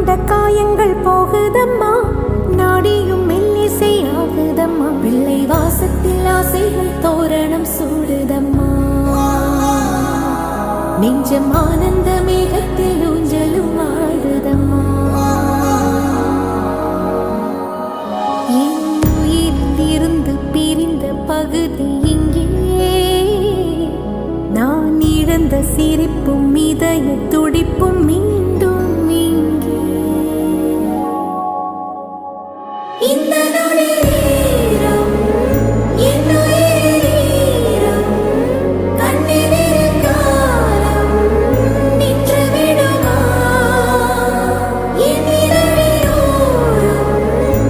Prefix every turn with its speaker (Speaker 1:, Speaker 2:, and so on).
Speaker 1: கொண்ட காயங்கள் போகுதம்மா, நாடியும் மெல்லிசை ஆகுதம்மா, பிள்ளை வாசத்தில் ஆசைகள் தோரணம் சூடுதம்மா, நெஞ்சம் ஆனந்த மேகத்தில் ஊஞ்சலும் ஆடுதம்மா. என் உயிரிலிருந்து பிரிந்த பகுதி இங்கே, நான் இழந்த சிரிப்பும் இதய துடிப்பும் மீண்டும் இங்கே. இந்த நொடியில்